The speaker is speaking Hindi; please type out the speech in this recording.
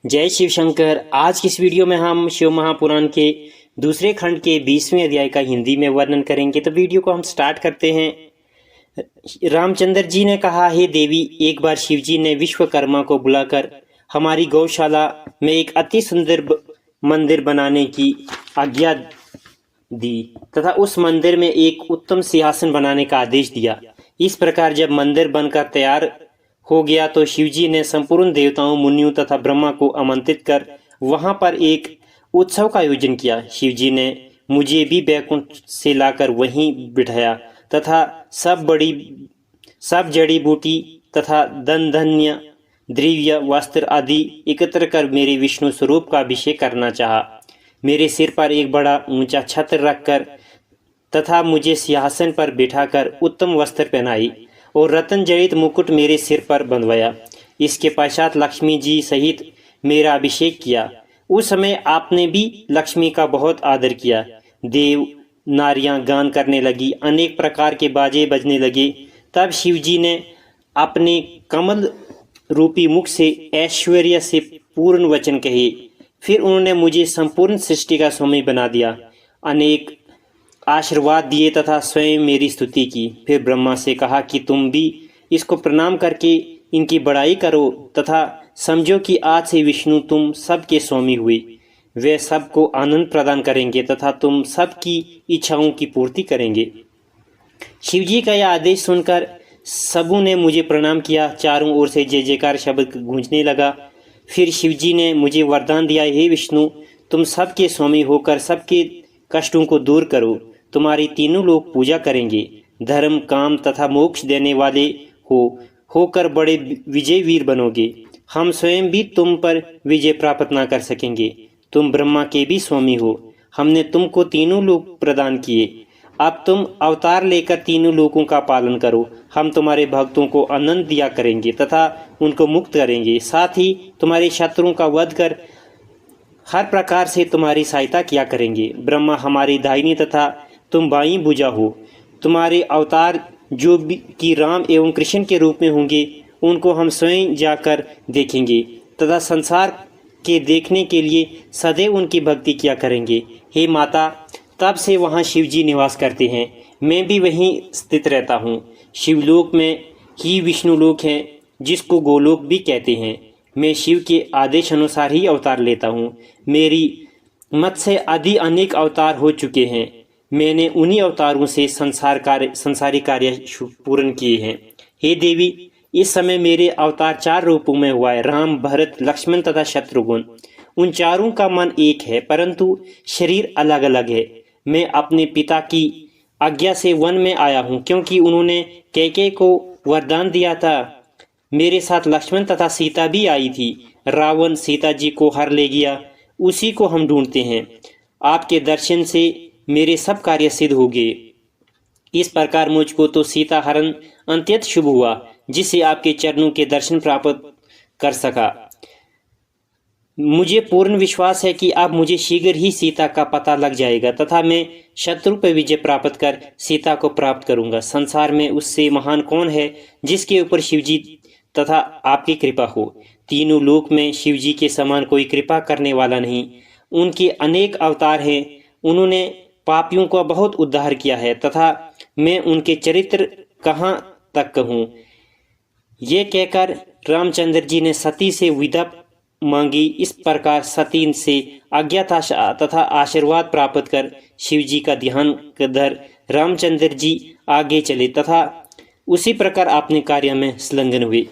जय शिव शंकर। आज की इस वीडियो में हम शिव महापुराण के दूसरे खंड के 20वें अध्याय का हिंदी में वर्णन करेंगे। तो वीडियो को हम स्टार्ट करते हैं। रामचंद्र जी ने कहा, हे देवी, एक बार शिव जी ने विश्वकर्मा को बुलाकर हमारी गौशाला में एक अति सुंदर मंदिर बनाने की आज्ञा दी तथा उस मंदिर में एक उत्तम सिंहासन बनाने का आदेश दिया। इस प्रकार जब मंदिर बनकर तैयार हो गया तो शिवजी ने संपूर्ण देवताओं, मुनियों तथा ब्रह्मा को आमंत्रित कर वहां पर एक उत्सव का आयोजन किया। शिवजी ने मुझे भी बैकुंठ से लाकर वहीं बिठाया तथा सब जड़ी बूटी तथा धन धान्य, द्रव्य, वस्त्र आदि एकत्र कर मेरे विष्णु स्वरूप का अभिषेक करना चाहा। मेरे सिर पर एक बड़ा ऊंचा छत्र रखकर तथा मुझे सिंहासन पर बिठाकर उत्तम वस्त्र पहनाई और रत्न जड़ित मुकुट मेरे सिर पर बंधवाया। इसके पश्चात लक्ष्मी जी सहित मेरा अभिषेक किया। उस समय आपने भी लक्ष्मी का बहुत आदर किया। देव नारियां गान करने लगी, अनेक प्रकार के बाजे बजने लगे। तब शिव जी ने अपने कमल रूपी मुख से ऐश्वर्य से पूर्ण वचन कहे। फिर उन्होंने मुझे संपूर्ण सृष्टि का स्वामी बना दिया, अनेक आशीर्वाद दिए तथा स्वयं मेरी स्तुति की। फिर ब्रह्मा से कहा कि तुम भी इसको प्रणाम करके इनकी बड़ाई करो तथा समझो कि आज से विष्णु तुम सबके स्वामी हुए। वे सबको आनंद प्रदान करेंगे तथा तुम सबकी इच्छाओं की पूर्ति करेंगे। शिवजी का यह आदेश सुनकर सबों ने मुझे प्रणाम किया। चारों ओर से जय जयकार शब्द गूंजने लगा। फिर शिवजी ने मुझे वरदान दिया, हे विष्णु, तुम सबके स्वामी होकर सबके कष्टों को दूर करो। तुम्हारी तीनों लोग पूजा करेंगे। धर्म, काम तथा मोक्ष देने वाले होकर बड़े विजय वीर बनोगे। हम स्वयं भी तुम पर विजय प्राप्त ना कर सकेंगे। तुम ब्रह्मा के भी स्वामी हो। हमने तुमको तीनों लोक प्रदान किए। अब तुम अवतार लेकर तीनों लोकों का पालन करो। हम तुम्हारे भक्तों को आनंद दिया करेंगे तथा उनको मुक्त करेंगे। साथ ही तुम्हारे शत्रुओं का वध कर हर प्रकार से तुम्हारी सहायता किया करेंगे। ब्रह्मा हमारी दाहिनी तथा तुम बाईं भुजा हो। तुम्हारे अवतार जो भी कि राम एवं कृष्ण के रूप में होंगे, उनको हम स्वयं जाकर देखेंगे तथा संसार के देखने के लिए सदैव उनकी भक्ति किया करेंगे। हे माता, तब से वहाँ शिव जी निवास करते हैं। मैं भी वहीं स्थित रहता हूँ। शिवलोक में ही विष्णुलोक है, जिसको गोलोक भी कहते हैं। मैं शिव के आदेश अनुसार ही अवतार लेता हूँ। मेरी मत से आदि अनेक अवतार हो चुके हैं। मैंने उन्हीं अवतारों से संसारी कार्य पूर्ण किए हैं। हे देवी, इस समय मेरे अवतार 4 रूपों में हुआ है, राम, भरत, लक्ष्मण तथा शत्रुघ्न। उन चारों का मन एक है, परंतु शरीर अलग अलग है। मैं अपने पिता की आज्ञा से वन में आया हूँ, क्योंकि उन्होंने कैकेयी को वरदान दिया था। मेरे साथ लक्ष्मण तथा सीता भी आई थी। रावण सीता जी को हर ले गया, उसी को हम ढूंढते हैं। आपके दर्शन से मेरे सब कार्य सिद्ध हो गए। इस प्रकार मुझको तो सीता हरण अत्यंत शुभ हुआ, जिससे आपके चरणों के दर्शन प्राप्त कर सका। मुझे पूर्ण विश्वास है कि अब मुझे शीघ्र ही सीता का पता लग जाएगा तथा मैं शत्रु पर विजय प्राप्त कर सीता को प्राप्त करूंगा। संसार में उससे महान कौन है जिसके ऊपर शिवजी तथा आपकी कृपा हो। तीनों लोक में शिवजी के समान कोई कृपा करने वाला नहीं। उनके अनेक अवतार हैं। उन्होंने पापियों का बहुत उद्धार किया है तथा मैं उनके चरित्र कहाँ तक कहूँ। ये कहकर रामचंद्र जी ने सती से विदा मांगी। इस प्रकार सती से आज्ञा तथा आशीर्वाद प्राप्त कर शिव जी का ध्यान कर रामचंद्र जी आगे चले तथा उसी प्रकार अपने कार्य में संलग्न हुए।